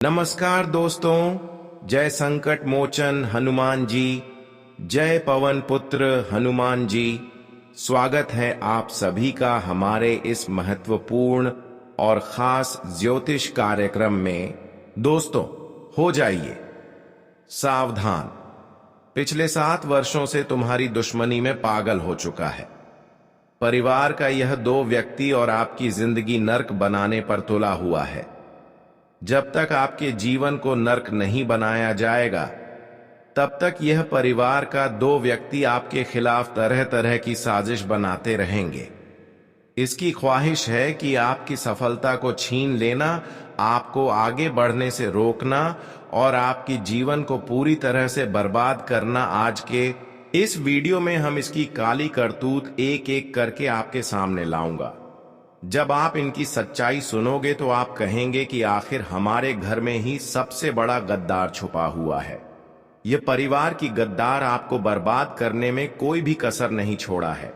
नमस्कार दोस्तों, जय संकट मोचन हनुमान जी, जय पवन पुत्र हनुमान जी। स्वागत है आप सभी का हमारे इस महत्वपूर्ण और खास ज्योतिष कार्यक्रम में। दोस्तों, हो जाइए सावधान। पिछले 7 वर्षों से तुम्हारी दुश्मनी में पागल हो चुका है। परिवार का यह 2 व्यक्ति और आपकी जिंदगी नर्क बनाने पर तुला हुआ है। जब तक आपके जीवन को नर्क नहीं बनाया जाएगा, तब तक यह परिवार का 2 व्यक्ति आपके खिलाफ तरह तरह की साजिश बनाते रहेंगे। इसकी ख्वाहिश है कि आपकी सफलता को छीन लेना, आपको आगे बढ़ने से रोकना और आपकी जीवन को पूरी तरह से बर्बाद करना। आज के इस वीडियो में हम इसकी काली करतूत एक एक करके आपके सामने लाऊंगा। जब आप इनकी सच्चाई सुनोगे तो आप कहेंगे कि आखिर हमारे घर में ही सबसे बड़ा गद्दार छुपा हुआ है। यह परिवार की गद्दार आपको बर्बाद करने में कोई भी कसर नहीं छोड़ा है।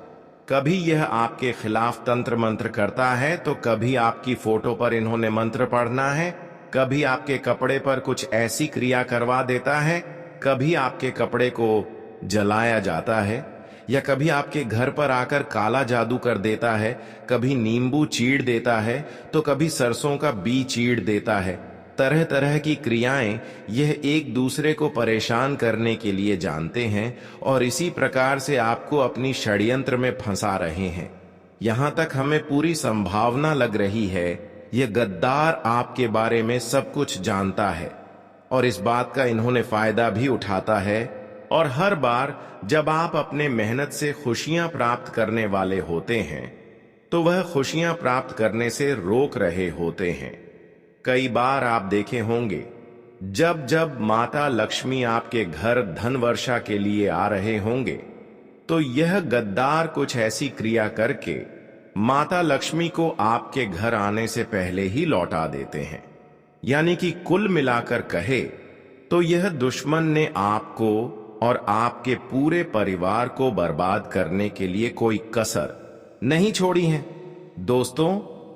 कभी यह आपके खिलाफ तंत्र मंत्र करता है तो कभी आपकी फोटो पर इन्होंने मंत्र पढ़ना है, कभी आपके कपड़े पर कुछ ऐसी क्रिया करवा देता है, कभी आपके कपड़े को जलाया जाता है, या कभी आपके घर पर आकर काला जादू कर देता है, कभी नींबू चीड़ देता है तो कभी सरसों का बीज चीड़ देता है। तरह तरह की क्रियाएं यह एक दूसरे को परेशान करने के लिए जानते हैं और इसी प्रकार से आपको अपनी षड्यंत्र में फंसा रहे हैं। यहां तक हमें पूरी संभावना लग रही है यह गद्दार आपके बारे में सब कुछ जानता है और इस बात का इन्होंने फायदा भी उठाता है। और हर बार जब आप अपने मेहनत से खुशियां प्राप्त करने वाले होते हैं तो वह खुशियां प्राप्त करने से रोक रहे होते हैं। कई बार आप देखे होंगे जब जब माता लक्ष्मी आपके घर धन वर्षा के लिए आ रहे होंगे तो यह गद्दार कुछ ऐसी क्रिया करके माता लक्ष्मी को आपके घर आने से पहले ही लौटा देते हैं। यानी कि कुल मिलाकर कहे तो यह दुश्मन ने आपको और आपके पूरे परिवार को बर्बाद करने के लिए कोई कसर नहीं छोड़ी है। दोस्तों,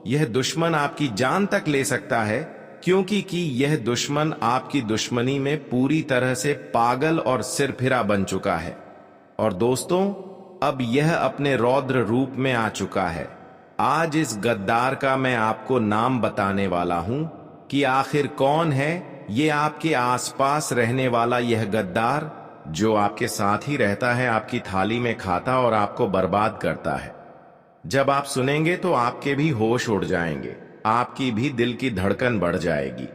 यह दुश्मन आपकी जान तक ले सकता है, क्योंकि यह दुश्मन आपकी दुश्मनी में पूरी तरह से पागल और सिरफिरा बन चुका है। और दोस्तों, अब यह अपने रौद्र रूप में आ चुका है। आज इस गद्दार का मैं आपको नाम बताने वाला हूं कि आखिर कौन है ये आपके आसपास रहने वाला यह गद्दार, जो आपके साथ ही रहता है, आपकी थाली में खाता और आपको बर्बाद करता है। जब आप सुनेंगे तो आपके भी होश उड़ जाएंगे, आपकी भी दिल की धड़कन बढ़ जाएगी,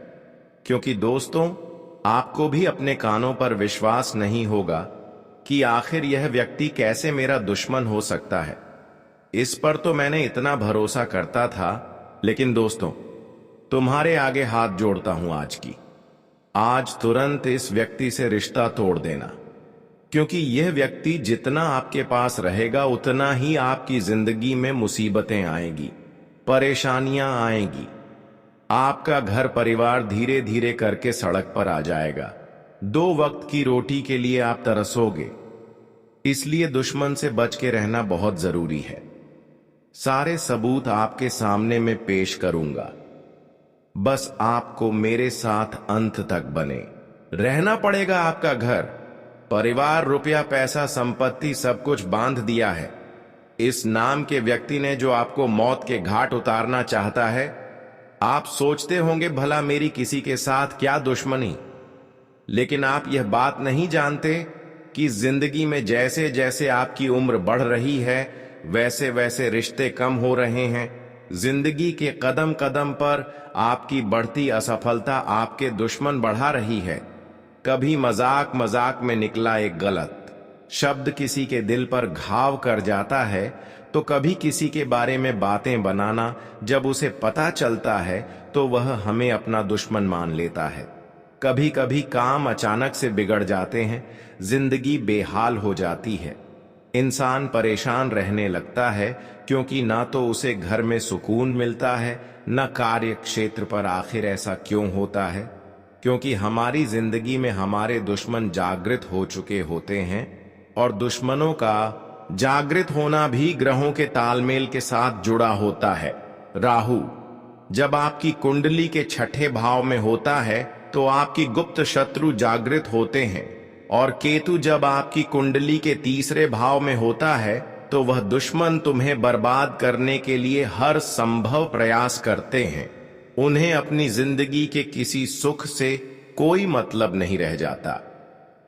क्योंकि दोस्तों, आपको भी अपने कानों पर विश्वास नहीं होगा कि आखिर यह व्यक्ति कैसे मेरा दुश्मन हो सकता है। इस पर तो मैंने इतना भरोसा करता था, लेकिन दोस्तों, तुम्हारे आगे हाथ जोड़ता हूं आज तुरंत इस व्यक्ति से रिश्ता तोड़ देना, क्योंकि यह व्यक्ति जितना आपके पास रहेगा उतना ही आपकी जिंदगी में मुसीबतें आएंगी, परेशानियां आएंगी। आपका घर परिवार धीरे धीरे करके सड़क पर आ जाएगा। 2 वक्त की रोटी के लिए आप तरसोगे। इसलिए दुश्मन से बच के रहना बहुत जरूरी है। सारे सबूत आपके सामने में पेश करूंगा, बस आपको मेरे साथ अंत तक बने रहना पड़ेगा। आपका घर परिवार, रुपया, पैसा, संपत्ति सब कुछ बांध दिया है इस नाम के व्यक्ति ने, जो आपको मौत के घाट उतारना चाहता है। आप सोचते होंगे भला मेरी किसी के साथ क्या दुश्मनी, लेकिन आप यह बात नहीं जानते कि जिंदगी में जैसे जैसे आपकी उम्र बढ़ रही है वैसे वैसे रिश्ते कम हो रहे हैं। जिंदगी के कदम कदम पर आपकी बढ़ती असफलता आपके दुश्मन बढ़ा रही है। कभी मजाक मजाक में निकला एक गलत शब्द किसी के दिल पर घाव कर जाता है, तो कभी किसी के बारे में बातें बनाना जब उसे पता चलता है तो वह हमें अपना दुश्मन मान लेता है। कभी कभी काम अचानक से बिगड़ जाते हैं, जिंदगी बेहाल हो जाती है, इंसान परेशान रहने लगता है, क्योंकि ना तो उसे घर में सुकून मिलता है न कार्य क्षेत्र पर। आखिर ऐसा क्यों होता है? क्योंकि हमारी जिंदगी में हमारे दुश्मन जागृत हो चुके होते हैं और दुश्मनों का जागृत होना भी ग्रहों के तालमेल के साथ जुड़ा होता है। राहु, जब आपकी कुंडली के छठे भाव में होता है तो आपकी गुप्त शत्रु जागृत होते हैं, और केतु जब आपकी कुंडली के तीसरे भाव में होता है तो वह दुश्मन तुम्हें बर्बाद करने के लिए हर संभव प्रयास करते हैं। उन्हें अपनी जिंदगी के किसी सुख से कोई मतलब नहीं रह जाता।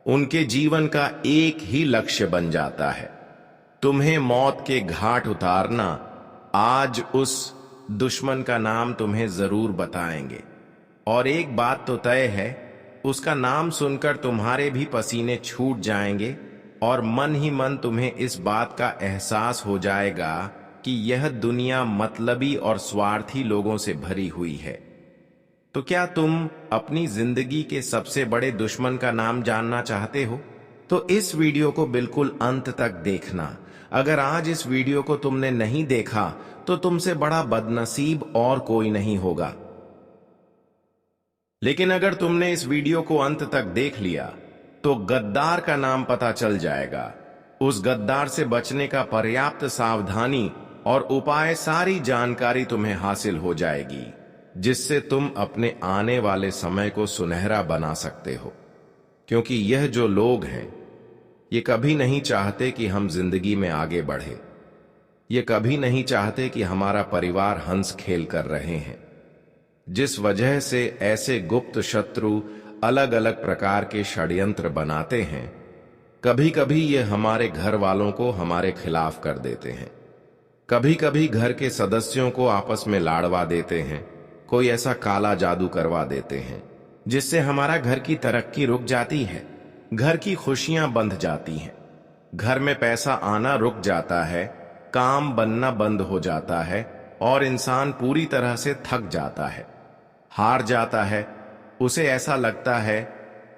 उनके जीवन का एक ही लक्ष्य बन जाता है, तुम्हें मौत के घाट उतारना। आज उस दुश्मन का नाम तुम्हें जरूर बताएंगे, और एक बात तो तय है, उसका नाम सुनकर तुम्हारे भी पसीने छूट जाएंगे और मन ही मन तुम्हें इस बात का एहसास हो जाएगा कि यह दुनिया मतलबी और स्वार्थी लोगों से भरी हुई है। तो क्या तुम अपनी जिंदगी के सबसे बड़े दुश्मन का नाम जानना चाहते हो? तो इस वीडियो को बिल्कुल अंत तक देखना। अगर आज इस वीडियो को तुमने नहीं देखा तो तुमसे बड़ा बदनसीब और कोई नहीं होगा। लेकिन अगर तुमने इस वीडियो को अंत तक देख लिया तो गद्दार का नाम पता चल जाएगा। उस गद्दार से बचने का पर्याप्त सावधानी और उपाय सारी जानकारी तुम्हें हासिल हो जाएगी, जिससे तुम अपने आने वाले समय को सुनहरा बना सकते हो। क्योंकि यह जो लोग हैं, ये कभी नहीं चाहते कि हम जिंदगी में आगे बढ़े। ये कभी नहीं चाहते कि हमारा परिवार हंस खेल कर रहे हैं। जिस वजह से ऐसे गुप्त शत्रु अलग अलग प्रकार के षड्यंत्र बनाते हैं। कभी कभी ये हमारे घर वालों को हमारे खिलाफ कर देते हैं, कभी कभी घर के सदस्यों को आपस में लाड़वा देते हैं, कोई ऐसा काला जादू करवा देते हैं जिससे हमारा घर की तरक्की रुक जाती है, घर की खुशियां बंध जाती हैं, घर में पैसा आना रुक जाता है, काम बनना बंद हो जाता है और इंसान पूरी तरह से थक जाता है, हार जाता है। उसे ऐसा लगता है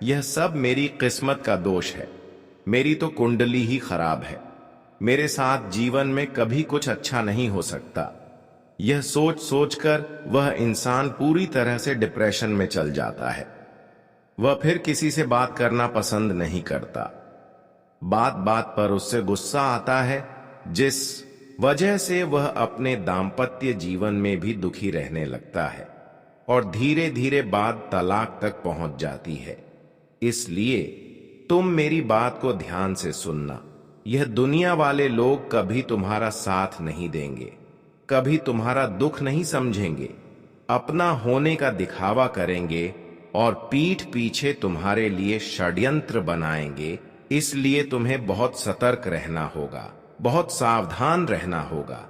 यह सब मेरी किस्मत का दोष है, मेरी तो कुंडली ही खराब है, मेरे साथ जीवन में कभी कुछ अच्छा नहीं हो सकता। यह सोच सोचकर वह इंसान पूरी तरह से डिप्रेशन में चल जाता है। वह फिर किसी से बात करना पसंद नहीं करता। बात बात पर उससे गुस्सा आता है, जिस वजह से वह अपने दाम्पत्य जीवन में भी दुखी रहने लगता है और धीरे धीरे बात तलाक तक पहुंच जाती है। इसलिए तुम मेरी बात को ध्यान से सुनना। यह दुनिया वाले लोग कभी तुम्हारा साथ नहीं देंगे, कभी तुम्हारा दुख नहीं समझेंगे, अपना होने का दिखावा करेंगे और पीठ पीछे तुम्हारे लिए षड्यंत्र बनाएंगे। इसलिए तुम्हें बहुत सतर्क रहना होगा, बहुत सावधान रहना होगा।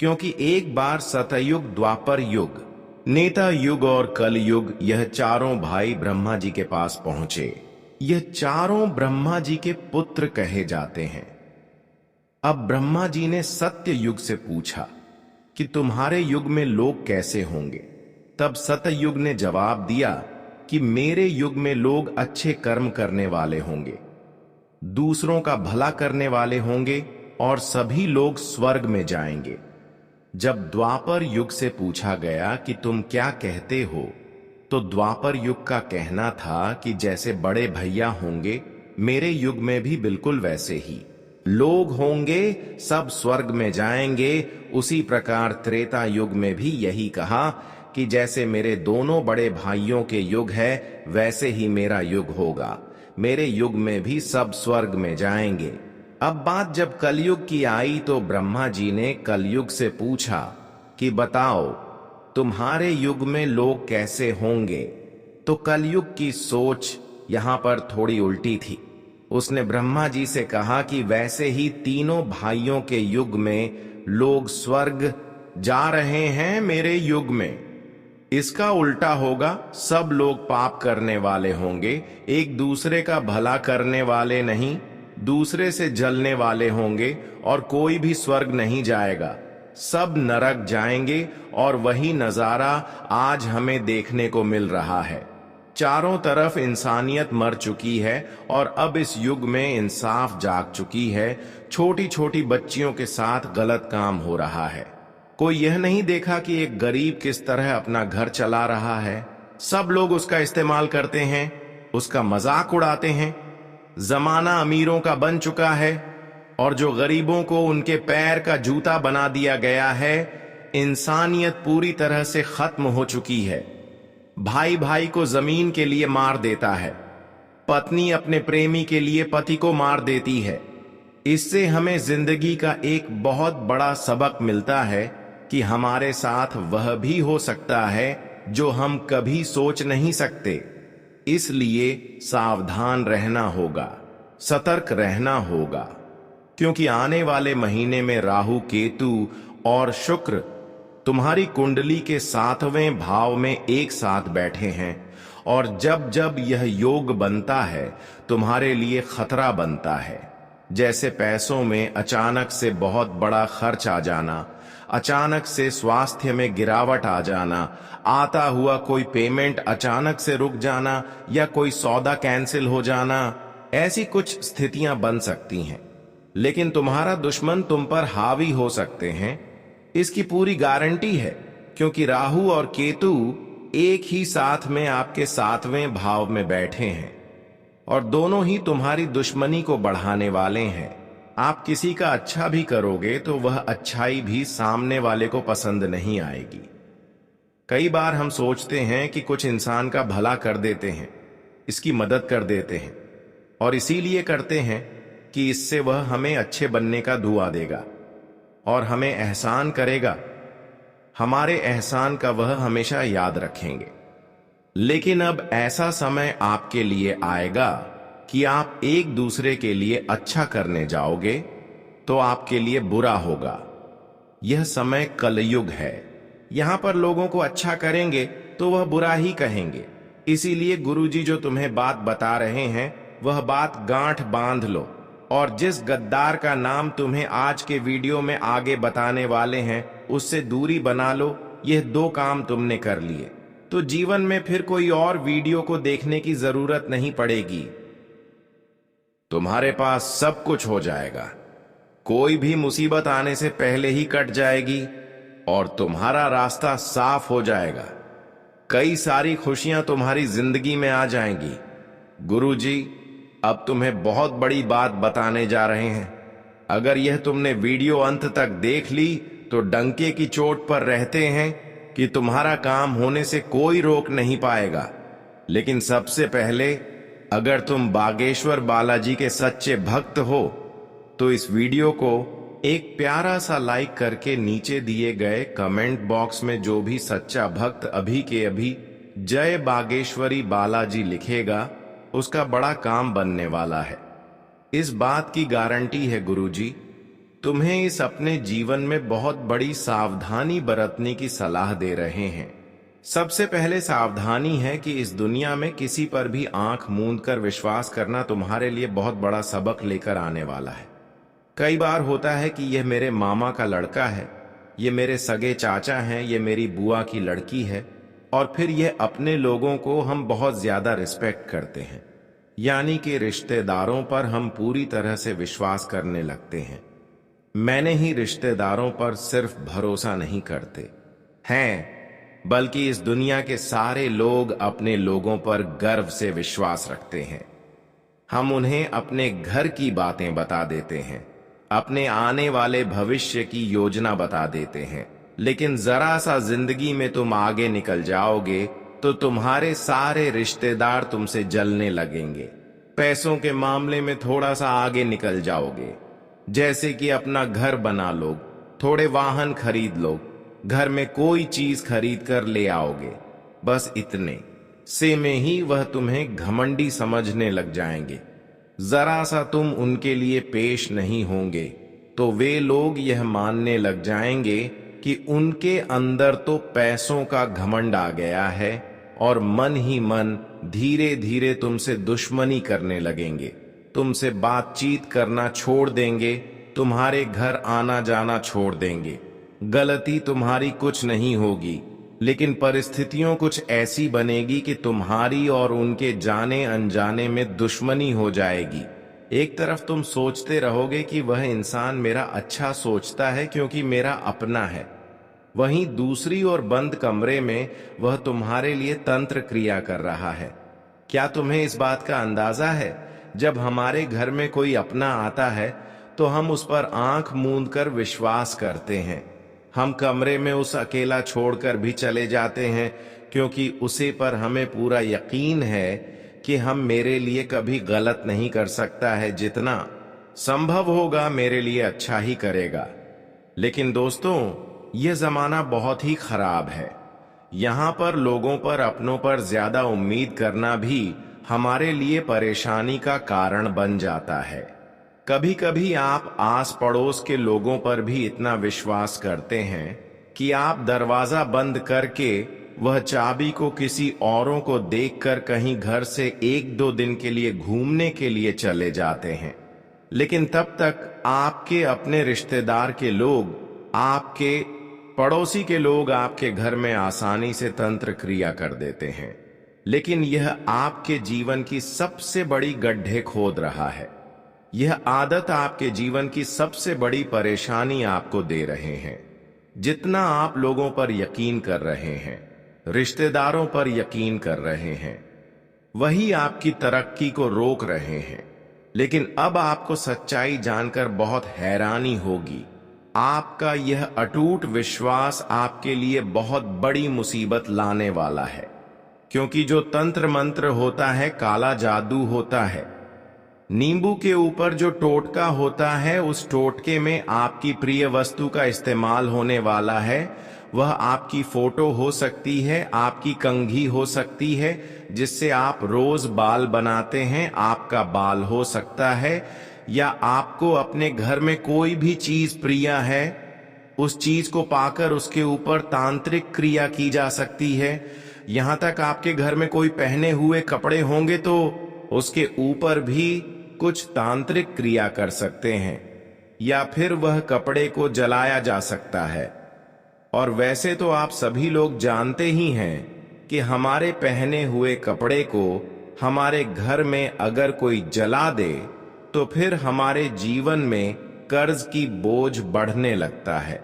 क्योंकि एक बार सतयुग, द्वापर युग, नेता युग और कल युग, यह चारों भाई ब्रह्मा जी के पास पहुंचे। यह चारों ब्रह्मा जी के पुत्र कहे जाते हैं। अब ब्रह्मा जी ने सत्य युग से पूछा कि तुम्हारे युग में लोग कैसे होंगे? तब सतयुग ने जवाब दिया कि मेरे युग में लोग अच्छे कर्म करने वाले होंगे, दूसरों का भला करने वाले होंगे और सभी लोग स्वर्ग में जाएंगे। जब द्वापर युग से पूछा गया कि तुम क्या कहते हो, तो द्वापर युग का कहना था कि जैसे बड़े भैया होंगे, मेरे युग में भी बिल्कुल वैसे ही लोग होंगे, सब स्वर्ग में जाएंगे। उसी प्रकार त्रेता युग में भी यही कहा कि जैसे मेरे दोनों बड़े भाइयों के युग है, वैसे ही मेरा युग होगा, मेरे युग में भी सब स्वर्ग में जाएंगे। अब बात जब कलयुग की आई तो ब्रह्मा जी ने कलयुग से पूछा कि बताओ तुम्हारे युग में लोग कैसे होंगे? तो कलयुग की सोच यहां पर थोड़ी उल्टी थी। उसने ब्रह्मा जी से कहा कि वैसे ही तीनों भाइयों के युग में लोग स्वर्ग जा रहे हैं, मेरे युग में इसका उल्टा होगा, सब लोग पाप करने वाले होंगे, एक दूसरे का भला करने वाले नहीं, दूसरे से जलने वाले होंगे और कोई भी स्वर्ग नहीं जाएगा, सब नरक जाएंगे। और वही नजारा आज हमें देखने को मिल रहा है। चारों तरफ इंसानियत मर चुकी है और अब इस युग में इंसाफ जाग चुकी है। छोटी छोटी बच्चियों के साथ गलत काम हो रहा है। कोई यह नहीं देखा कि एक गरीब किस तरह अपना घर चला रहा है। सब लोग उसका इस्तेमाल करते हैं, उसका मजाक उड़ाते हैं। जमाना अमीरों का बन चुका है और जो गरीबों को उनके पैर का जूता बना दिया गया है, इंसानियत पूरी तरह से खत्म हो चुकी है। भाई भाई को जमीन के लिए मार देता है, पत्नी अपने प्रेमी के लिए पति को मार देती है। इससे हमें जिंदगी का एक बहुत बड़ा सबक मिलता है कि हमारे साथ वह भी हो सकता है जो हम कभी सोच नहीं सकते। इसलिए सावधान रहना होगा, सतर्क रहना होगा, क्योंकि आने वाले महीने में राहु, केतु और शुक्र तुम्हारी कुंडली के 7वें भाव में एक साथ बैठे हैं। और जब जब यह योग बनता है तुम्हारे लिए खतरा बनता है। जैसे पैसों में अचानक से बहुत बड़ा खर्च आ जाना, अचानक से स्वास्थ्य में गिरावट आ जाना, आता हुआ कोई पेमेंट अचानक से रुक जाना या कोई सौदा कैंसिल हो जाना, ऐसी कुछ स्थितियां बन सकती हैं। लेकिन तुम्हारा दुश्मन तुम पर हावी हो सकते हैं, इसकी पूरी गारंटी है, क्योंकि राहु और केतु एक ही साथ में आपके 7वें भाव में बैठे हैं और दोनों ही तुम्हारी दुश्मनी को बढ़ाने वाले हैं। आप किसी का अच्छा भी करोगे तो वह अच्छाई भी सामने वाले को पसंद नहीं आएगी। कई बार हम सोचते हैं कि कुछ इंसान का भला कर देते हैं, इसकी मदद कर देते हैं, और इसीलिए करते हैं कि इससे वह हमें अच्छे बनने का दुआ देगा और हमें एहसान करेगा। हमारे एहसान का वह हमेशा याद रखेंगे। लेकिन अब ऐसा समय आपके लिए आएगा कि आप एक दूसरे के लिए अच्छा करने जाओगे तो आपके लिए बुरा होगा। यह समय कलयुग है। यहां पर लोगों को अच्छा करेंगे तो वह बुरा ही कहेंगे। इसीलिए गुरुजी जो तुम्हें बात बता रहे हैं वह बात गांठ बांध लो, और जिस गद्दार का नाम तुम्हें आज के वीडियो में आगे बताने वाले हैं उससे दूरी बना लो। यह 2 काम तुमने कर लिए तो जीवन में फिर कोई और वीडियो को देखने की जरूरत नहीं पड़ेगी। तुम्हारे पास सब कुछ हो जाएगा, कोई भी मुसीबत आने से पहले ही कट जाएगी और तुम्हारा रास्ता साफ हो जाएगा। कई सारी खुशियां तुम्हारी जिंदगी में आ जाएंगी। गुरुजी अब तुम्हें बहुत बड़ी बात बताने जा रहे हैं। अगर यह तुमने वीडियो अंत तक देख ली तो डंके की चोट पर रहते हैं कि तुम्हारा काम होने से कोई रोक नहीं पाएगा। लेकिन सबसे पहले, अगर तुम बागेश्वर बालाजी के सच्चे भक्त हो तो इस वीडियो को एक प्यारा सा लाइक करके नीचे दिए गए कमेंट बॉक्स में जो भी सच्चा भक्त अभी के अभी जय बागेश्वरी बालाजी लिखेगा उसका बड़ा काम बनने वाला है। इस बात की गारंटी है गुरुजी। तुम्हें इस अपने जीवन में बहुत बड़ी सावधानी बरतने की सलाह दे रहे हैं। सबसे पहले सावधानी है कि इस दुनिया में किसी पर भी आंख मूंद कर विश्वास करना तुम्हारे लिए बहुत बड़ा सबक लेकर आने वाला है। कई बार होता है कि यह मेरे मामा का लड़का है, ये मेरे सगे चाचा हैं, ये मेरी बुआ की लड़की है, और फिर यह अपने लोगों को हम बहुत ज्यादा रिस्पेक्ट करते हैं, यानी कि रिश्तेदारों पर हम पूरी तरह से विश्वास करने लगते हैं। मैंने ही रिश्तेदारों पर सिर्फ भरोसा नहीं करते हैं, बल्कि इस दुनिया के सारे लोग अपने लोगों पर गर्व से विश्वास रखते हैं। हम उन्हें अपने घर की बातें बता देते हैं, अपने आने वाले भविष्य की योजना बता देते हैं। लेकिन जरा सा जिंदगी में तुम आगे निकल जाओगे तो तुम्हारे सारे रिश्तेदार तुमसे जलने लगेंगे। पैसों के मामले में थोड़ा सा आगे निकल जाओगे, जैसे कि अपना घर बना लो, थोड़े वाहन खरीद लो, घर में कोई चीज खरीद कर ले आओगे। बस इतने से में ही वह तुम्हें घमंडी समझने लग जाएंगे। जरा सा तुम उनके लिए पेश नहीं होंगे तो वे लोग यह मानने लग जाएंगे कि उनके अंदर तो पैसों का घमंड आ गया है और मन ही मन धीरे धीरे तुमसे दुश्मनी करने लगेंगे, तुमसे बातचीत करना छोड़ देंगे, तुम्हारे घर आना जाना छोड़ देंगे। गलती तुम्हारी कुछ नहीं होगी, लेकिन परिस्थितियों कुछ ऐसी बनेगी कि तुम्हारी और उनके जाने अनजाने में दुश्मनी हो जाएगी। एक तरफ तुम सोचते रहोगे कि वह इंसान मेरा अच्छा सोचता है क्योंकि मेरा अपना है, वहीं दूसरी ओर बंद कमरे में वह तुम्हारे लिए तंत्र क्रिया कर रहा है। क्या तुम्हें इस बात का अंदाजा है? जब हमारे घर में कोई अपना आता है तो हम उस पर आंख मूंद कर विश्वास करते हैं। हम कमरे में उस अकेला छोड़कर भी चले जाते हैं, क्योंकि उसे पर हमें पूरा यकीन है कि हम मेरे लिए कभी गलत नहीं कर सकता है, जितना संभव होगा मेरे लिए अच्छा ही करेगा। लेकिन दोस्तों, यह जमाना बहुत ही खराब है। यहाँ पर लोगों पर, अपनों पर ज्यादा उम्मीद करना भी हमारे लिए परेशानी का कारण बन जाता है। कभी कभी आप आस पड़ोस के लोगों पर भी इतना विश्वास करते हैं कि आप दरवाजा बंद करके वह चाबी को किसी औरों को देखकर कहीं घर से 1-2 दिन के लिए घूमने के लिए चले जाते हैं। लेकिन तब तक आपके अपने रिश्तेदार के लोग, आपके पड़ोसी के लोग आपके घर में आसानी से तंत्र क्रिया कर देते हैं। लेकिन यह आपके जीवन की सबसे बड़ी गड्ढे खोद रहा है। यह आदत आपके जीवन की सबसे बड़ी परेशानी आपको दे रहे हैं। जितना आप लोगों पर यकीन कर रहे हैं, रिश्तेदारों पर यकीन कर रहे हैं, वही आपकी तरक्की को रोक रहे हैं। लेकिन अब आपको सच्चाई जानकर बहुत हैरानी होगी। आपका यह अटूट विश्वास आपके लिए बहुत बड़ी मुसीबत लाने वाला है, क्योंकि जो तंत्र मंत्र होता है, काला जादू होता है। नींबू के ऊपर जो टोटका होता है, उस टोटके में आपकी प्रिय वस्तु का इस्तेमाल होने वाला है। वह आपकी फोटो हो सकती है, आपकी कंघी हो सकती है जिससे आप रोज बाल बनाते हैं, आपका बाल हो सकता है, या आपको अपने घर में कोई भी चीज प्रिय है, उस चीज को पाकर उसके ऊपर तांत्रिक क्रिया की जा सकती है। यहां तक आपके घर में कोई पहने हुए कपड़े होंगे तो उसके ऊपर भी कुछ तांत्रिक क्रिया कर सकते हैं, या फिर वह कपड़े को जलाया जा सकता है। और वैसे तो आप सभी लोग जानते ही हैं कि हमारे पहने हुए कपड़े को हमारे घर में अगर कोई जला दे तो फिर हमारे जीवन में कर्ज की बोझ बढ़ने लगता है।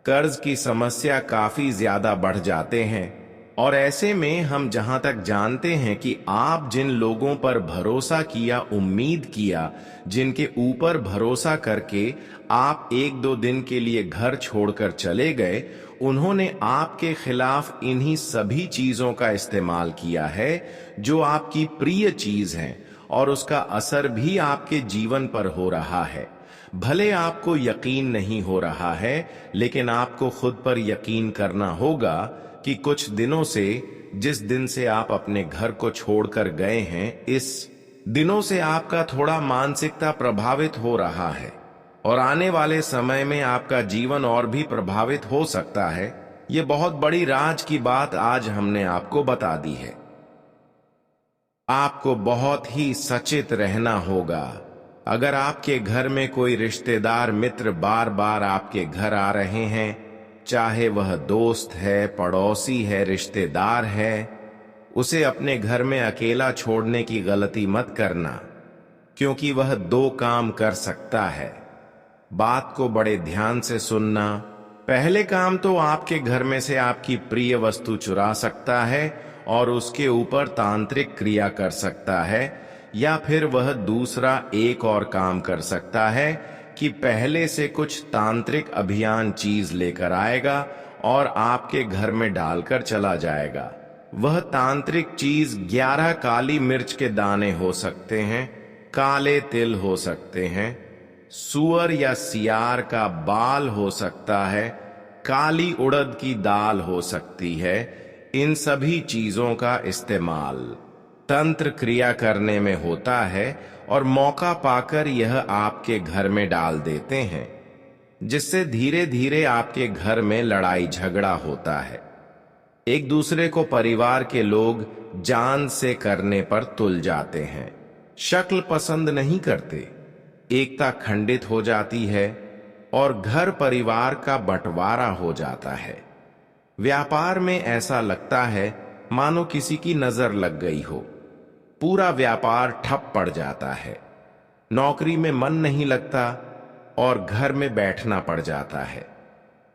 कर्ज की समस्या काफी ज्यादा बढ़ जाते हैं। और ऐसे में हम जहां तक जानते हैं कि आप जिन लोगों पर भरोसा किया, उम्मीद किया, जिनके ऊपर भरोसा करके आप 1-2 दिन के लिए घर छोड़कर चले गए, उन्होंने आपके खिलाफ इन्हीं सभी चीजों का इस्तेमाल किया है जो आपकी प्रिय चीज है, और उसका असर भी आपके जीवन पर हो रहा है। भले आपको यकीन नहीं हो रहा है, लेकिन आपको खुद पर यकीन करना होगा कि कुछ दिनों से, जिस दिन से आप अपने घर को छोड़कर गए हैं, इस दिनों से आपका थोड़ा मानसिकता प्रभावित हो रहा है, और आने वाले समय में आपका जीवन और भी प्रभावित हो सकता है। ये बहुत बड़ी राज की बात आज हमने आपको बता दी है। आपको बहुत ही सचेत रहना होगा। अगर आपके घर में कोई रिश्तेदार, मित्र बार बार आपके घर आ रहे हैं, चाहे वह दोस्त है, पड़ोसी है, रिश्तेदार है, उसे अपने घर में अकेला छोड़ने की गलती मत करना, क्योंकि वह 2 काम कर सकता है। बात को बड़े ध्यान से सुनना। पहले काम तो आपके घर में से आपकी प्रिय वस्तु चुरा सकता है और उसके ऊपर तांत्रिक क्रिया कर सकता है, या फिर वह दूसरा एक और काम कर सकता है कि पहले से कुछ तांत्रिक अभियान चीज लेकर आएगा और आपके घर में डालकर चला जाएगा। वह तांत्रिक चीज 11 काली मिर्च के दाने हो सकते हैं, काले तिल हो सकते हैं, सुअर या सियार का बाल हो सकता है, काली उड़द की दाल हो सकती है। इन सभी चीजों का इस्तेमाल तंत्र क्रिया करने में होता है और मौका पाकर यह आपके घर में डाल देते हैं, जिससे धीरे धीरे आपके घर में लड़ाई झगड़ा होता है। एक दूसरे को परिवार के लोग जान से करने पर तुल जाते हैं, शक्ल पसंद नहीं करते, एकता खंडित हो जाती है और घर परिवार का बंटवारा हो जाता है। व्यापार में ऐसा लगता है मानो किसी की नजर लग गई हो, पूरा व्यापार ठप पड़ जाता है, नौकरी में मन नहीं लगता और घर में बैठना पड़ जाता है,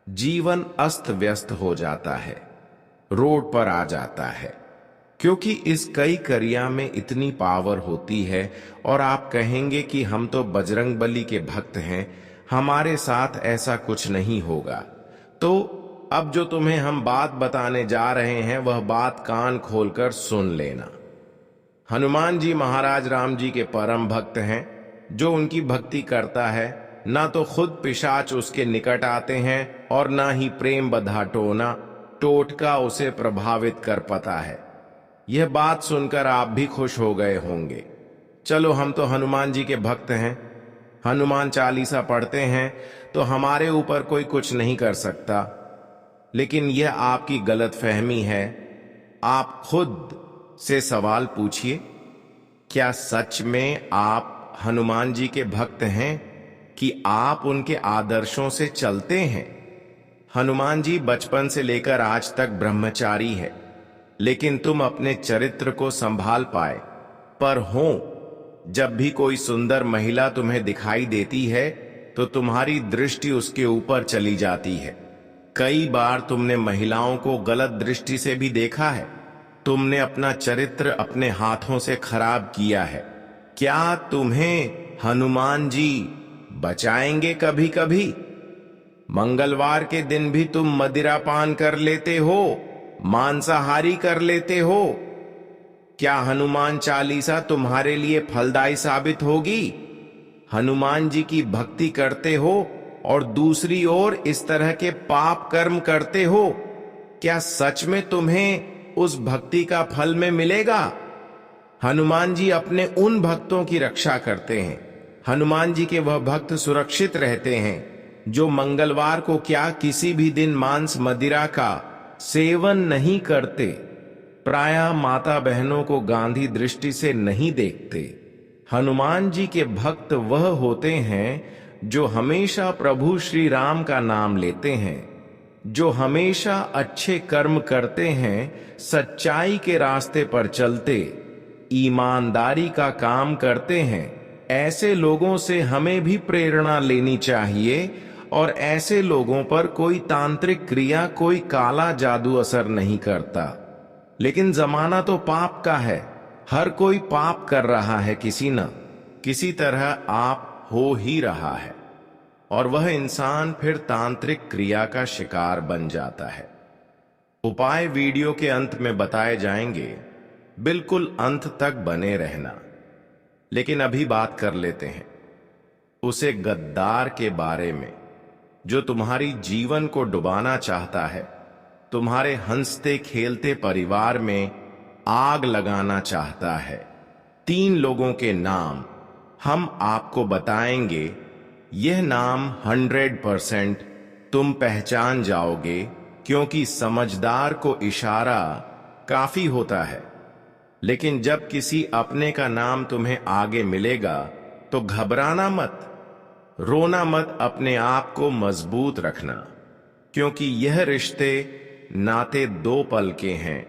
जीवन अस्त व्यस्त हो जाता है, रोड पर आ जाता है, क्योंकि इस कई क्रिया में इतनी पावर होती है। और आप कहेंगे कि हम तो बजरंगबली के भक्त हैं, हमारे साथ ऐसा कुछ नहीं होगा। तो अब जो तुम्हें हम बात बताने जा रहे हैं वह बात कान खोलकर सुन लेना। हनुमान जी महाराज राम जी के परम भक्त हैं। जो उनकी भक्ति करता है ना तो खुद पिशाच उसके निकट आते हैं और ना ही प्रेम बधा टोटका उसे प्रभावित कर पाता है। यह बात सुनकर आप भी खुश हो गए होंगे। चलो, हम तो हनुमान जी के भक्त हैं, हनुमान चालीसा पढ़ते हैं, तो हमारे ऊपर कोई कुछ नहीं कर सकता। लेकिन यह आपकी गलतफहमी है। आप खुद से सवाल पूछिए, क्या सच में आप हनुमान जी के भक्त हैं कि आप उनके आदर्शों से चलते हैं? हनुमान जी बचपन से लेकर आज तक ब्रह्मचारी है, लेकिन तुम अपने चरित्र को संभाल पाए। पर हो, जब भी कोई सुंदर महिला तुम्हें दिखाई देती है तो तुम्हारी दृष्टि उसके ऊपर चली जाती है। कई बार तुमने महिलाओं को गलत दृष्टि से भी देखा है। तुमने अपना चरित्र अपने हाथों से खराब किया है। क्या तुम्हें हनुमान जी बचाएंगे कभी कभी? मंगलवार के दिन भी तुम मदिरा पान कर लेते हो, मांसाहारी कर लेते हो। क्या हनुमान चालीसा तुम्हारे लिए फलदायी साबित होगी? हनुमान जी की भक्ति करते हो और दूसरी ओर इस तरह के पाप कर्म करते हो। क्या सच में तुम्हें उस भक्ति का फल में मिलेगा? हनुमान जी अपने उन भक्तों की रक्षा करते हैं। हनुमान जी के वह भक्त सुरक्षित रहते हैं जो मंगलवार को क्या किसी भी दिन मांस मदिरा का सेवन नहीं करते। प्रायः माता बहनों को गांधी दृष्टि से नहीं देखते। हनुमान जी के भक्त वह होते हैं जो हमेशा प्रभु श्री राम का नाम लेते हैं, जो हमेशा अच्छे कर्म करते हैं, सच्चाई के रास्ते पर चलते, ईमानदारी का काम करते हैं। ऐसे लोगों से हमें भी प्रेरणा लेनी चाहिए और ऐसे लोगों पर कोई तांत्रिक क्रिया, कोई काला जादू असर नहीं करता। लेकिन जमाना तो पाप का है, हर कोई पाप कर रहा है, किसी न किसी तरह आप हो ही रहा है और वह इंसान फिर तांत्रिक क्रिया का शिकार बन जाता है। उपाय वीडियो के अंत में बताए जाएंगे, बिल्कुल अंत तक बने रहना। लेकिन अभी बात कर लेते हैं उसे गद्दार के बारे में जो तुम्हारी जीवन को डुबाना चाहता है, तुम्हारे हंसते खेलते परिवार में आग लगाना चाहता है। 3 लोगों के नाम हम आपको बताएंगे। यह नाम 100% तुम पहचान जाओगे, क्योंकि समझदार को इशारा काफी होता है। लेकिन जब किसी अपने का नाम तुम्हें आगे मिलेगा तो घबराना मत, रोना मत, अपने आप को मजबूत रखना, क्योंकि यह रिश्ते नाते 2 पल के हैं।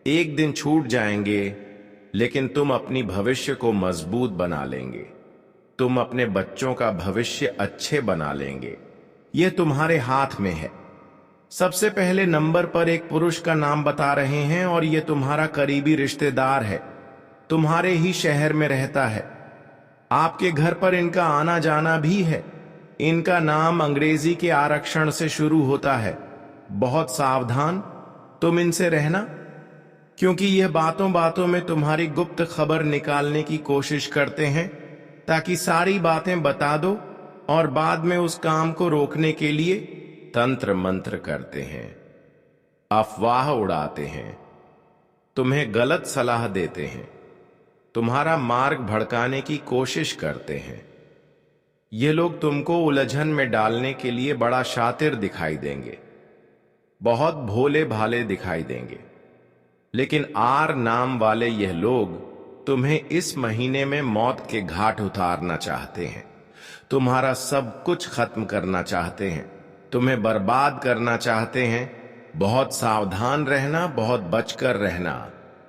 एक दिन छूट जाएंगे, लेकिन तुम अपनी भविष्य को मजबूत बना लेंगे। तुम अपने बच्चों का भविष्य अच्छे बना लेंगे। यह तुम्हारे हाथ में है। सबसे पहले नंबर पर एक पुरुष का नाम बता रहे हैं और यह तुम्हारा करीबी रिश्तेदार है, तुम्हारे ही शहर में रहता है। आपके घर पर इनका आना जाना भी है। इनका नाम अंग्रेजी के आरक्षण से शुरू होता है। बहुत सावधान तुम इनसे रहना, क्योंकि यह बातों बातों में तुम्हारी गुप्त खबर निकालने की कोशिश करते हैं, ताकि सारी बातें बता दो और बाद में उस काम को रोकने के लिए तंत्र मंत्र करते हैं, अफवाह उड़ाते हैं, तुम्हें गलत सलाह देते हैं, तुम्हारा मार्ग भड़काने की कोशिश करते हैं। ये लोग तुमको उलझन में डालने के लिए बड़ा शातिर दिखाई देंगे, बहुत भोले भाले दिखाई देंगे। लेकिन आर नाम वाले यह लोग तुम्हें इस महीने में मौत के घाट उतारना चाहते हैं, तुम्हारा सब कुछ खत्म करना चाहते हैं, तुम्हें बर्बाद करना चाहते हैं। बहुत सावधान रहना, बहुत बचकर रहना।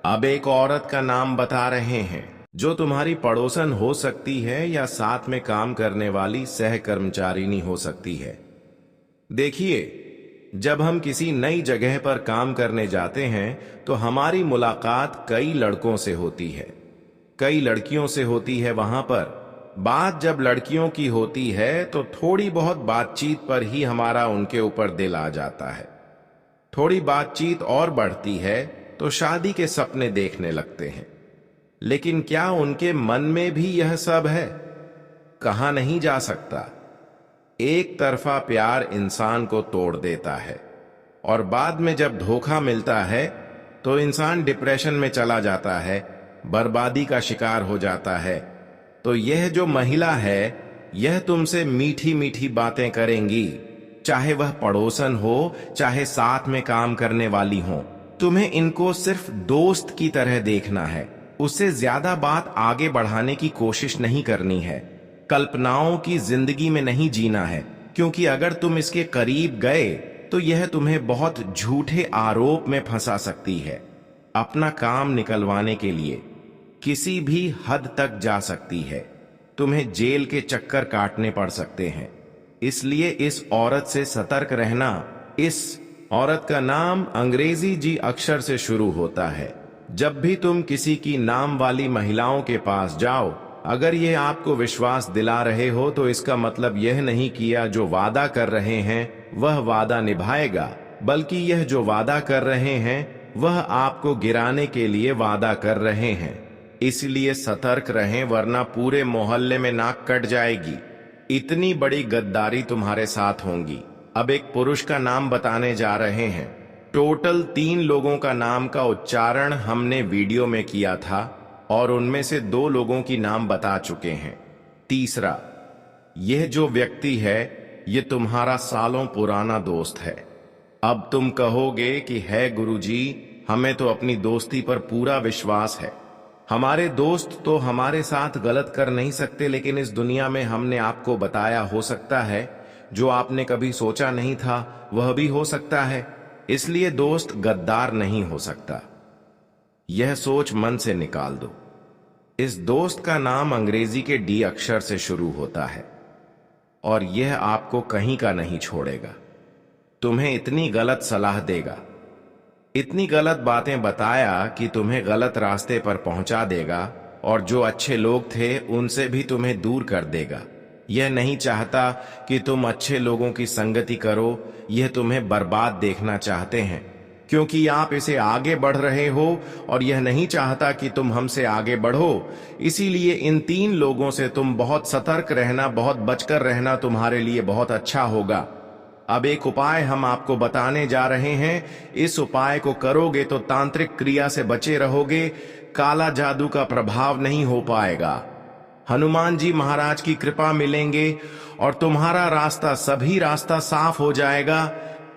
अब एक औरत का नाम बता रहे हैं जो तुम्हारी पड़ोसन हो सकती है या साथ में काम करने वाली सहकर्मचारिणी हो सकती है। देखिए, जब हम किसी नई जगह पर काम करने जाते हैं तो हमारी मुलाकात कई लड़कों से होती है, कई लड़कियों से होती है वहां पर। बात जब लड़कियों की होती है तो थोड़ी बहुत बातचीत पर ही हमारा उनके ऊपर दिल आ जाता है। थोड़ी बातचीत और बढ़ती है तो शादी के सपने देखने लगते हैं। लेकिन क्या उनके मन में भी यह सब है? कहा नहीं जा सकता। एक तरफा प्यार इंसान को तोड़ देता है और बाद में जब धोखा मिलता है तो इंसान डिप्रेशन में चला जाता है, बर्बादी का शिकार हो जाता है। तो यह जो महिला है, यह तुमसे मीठी मीठी बातें करेंगी, चाहे वह पड़ोसन हो चाहे साथ में काम करने वाली हो। तुम्हें इनको सिर्फ दोस्त की तरह देखना है, उससे ज्यादा बात आगे बढ़ाने की कोशिश नहीं करनी है। कल्पनाओं की जिंदगी में नहीं जीना है, क्योंकि अगर तुम इसके करीब गए तो यह तुम्हें बहुत झूठे आरोप में फंसा सकती है। अपना काम निकलवाने के लिए किसी भी हद तक जा सकती है। तुम्हें जेल के चक्कर काटने पड़ सकते हैं। इसलिए इस औरत से सतर्क रहना। इस औरत का नाम अंग्रेजी जी अक्षर से शुरू होता है। जब भी तुम किसी की नाम वाली महिलाओं के पास जाओ, अगर ये आपको विश्वास दिला रहे हो तो इसका मतलब यह नहीं किया जो वादा कर रहे हैं वह वादा निभाएगा, बल्कि यह जो वादा कर रहे हैं वह आपको गिराने के लिए वादा कर रहे हैं। इसलिए सतर्क रहें, वरना पूरे मोहल्ले में नाक कट जाएगी। इतनी बड़ी गद्दारी तुम्हारे साथ होंगी। अब एक पुरुष का नाम बताने जा रहे हैं। टोटल 3 लोगों का नाम का उच्चारण हमने वीडियो में किया था और उनमें से 2 लोगों की नाम बता चुके हैं। तीसरा, यह जो व्यक्ति है ये तुम्हारा सालों पुराना दोस्त है। अब तुम कहोगे कि है गुरुजी, हमें तो अपनी दोस्ती पर पूरा विश्वास है। हमारे दोस्त तो हमारे साथ गलत कर नहीं सकते, लेकिन इस दुनिया में हमने आपको बताया, हो सकता है जो आपने कभी सोचा नहीं था वह भी हो सकता है। इसलिए दोस्त गद्दार नहीं हो सकता। यह सोच मन से निकाल दो। इस दोस्त का नाम अंग्रेजी के डी अक्षर से शुरू होता है और यह आपको कहीं का नहीं छोड़ेगा। तुम्हें इतनी गलत सलाह देगा, इतनी गलत बातें बताया कि तुम्हें गलत रास्ते पर पहुंचा देगा, और जो अच्छे लोग थे उनसे भी तुम्हें दूर कर देगा। यह नहीं चाहता कि तुम अच्छे लोगों की संगति करो, यह तुम्हें बर्बाद देखना चाहते हैं, क्योंकि आप इसे आगे बढ़ रहे हो और यह नहीं चाहता कि तुम हमसे आगे बढ़ो। इसीलिए इन 3 लोगों से तुम बहुत सतर्क रहना, बहुत बचकर रहना, तुम्हारे लिए बहुत अच्छा होगा। अब एक उपाय हम आपको बताने जा रहे हैं। इस उपाय को करोगे तो तांत्रिक क्रिया से बचे रहोगे, काला जादू का प्रभाव नहीं हो पाएगा। हनुमान जी महाराज की कृपा मिलेंगे और तुम्हारा रास्ता, सभी रास्ता साफ हो जाएगा।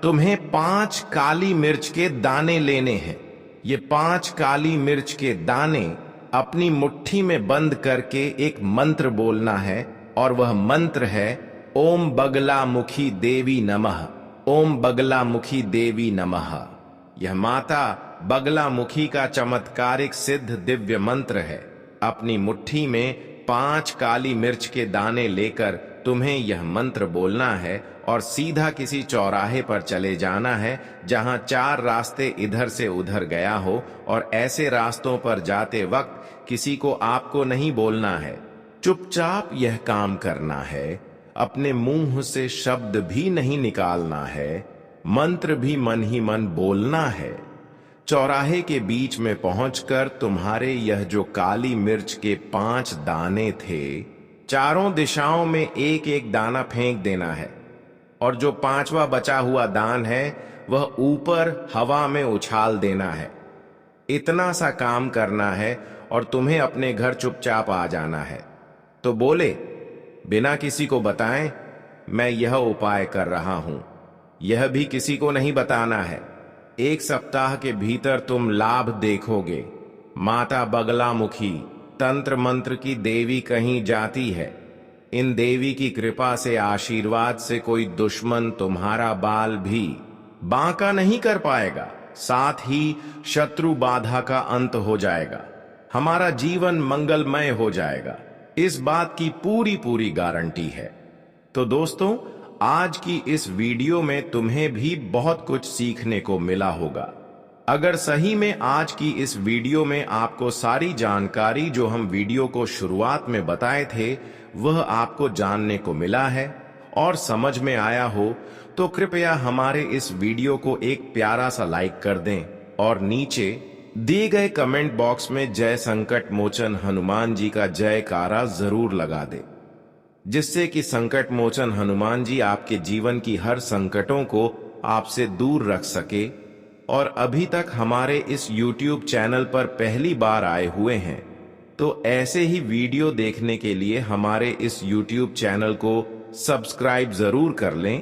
तुम्हें 5 काली मिर्च के दाने लेने हैं। ये 5 काली मिर्च के दाने अपनी मुट्ठी में बंद करके एक मंत्र बोलना है, और वह मंत्र है ओम बगलामुखी देवी नमः। ओम बगलामुखी देवी नमः। यह माता बगलामुखी का चमत्कारिक सिद्ध दिव्य मंत्र है। अपनी मुट्ठी में 5 काली मिर्च के दाने लेकर तुम्हें यह मंत्र बोलना है और सीधा किसी चौराहे पर चले जाना है जहां 4 रास्ते इधर से उधर गया हो, और ऐसे रास्तों पर जाते वक्त किसी को आपको नहीं बोलना है। चुपचाप यह काम करना है। अपने मुंह से शब्द भी नहीं निकालना है, मंत्र भी मन ही मन बोलना है। चौराहे के बीच में पहुंचकर तुम्हारे यह जो काली मिर्च के 5 दाने थे, चारों दिशाओं में एक एक दाना फेंक देना है, और जो 5वां बचा हुआ दान है वह ऊपर हवा में उछाल देना है। इतना सा काम करना है और तुम्हें अपने घर चुपचाप आ जाना है। तो बोले, बिना किसी को बताएं मैं यह उपाय कर रहा हूं। यह भी किसी को नहीं बताना है। 1 सप्ताह के भीतर तुम लाभ देखोगे। माता बगलामुखी तंत्र मंत्र की देवी कहीं जाती है। इन देवी की कृपा से, आशीर्वाद से कोई दुश्मन तुम्हारा बाल भी बांका नहीं कर पाएगा। साथ ही शत्रु बाधा का अंत हो जाएगा। हमारा जीवन मंगलमय हो जाएगा। इस बात की पूरी गारंटी है। तो दोस्तों, आज की इस वीडियो में तुम्हें भी बहुत कुछ सीखने को मिला होगा। अगर सही में आज की इस वीडियो में आपको सारी जानकारी जो हम वीडियो को शुरुआत में बताए थे वह आपको जानने को मिला है और समझ में आया हो, तो कृपया हमारे इस वीडियो को एक प्यारा सा लाइक कर दें और नीचे दिए गए कमेंट बॉक्स में जय संकट मोचन हनुमान जी का जयकारा जरूर लगा दें, जिससे कि संकट मोचन हनुमान जी आपके जीवन की हर संकटों को आपसे दूर रख सके। और अभी तक हमारे इस YouTube चैनल पर पहली बार आए हुए हैं तो ऐसे ही वीडियो देखने के लिए हमारे इस YouTube चैनल को सब्सक्राइब जरूर कर लें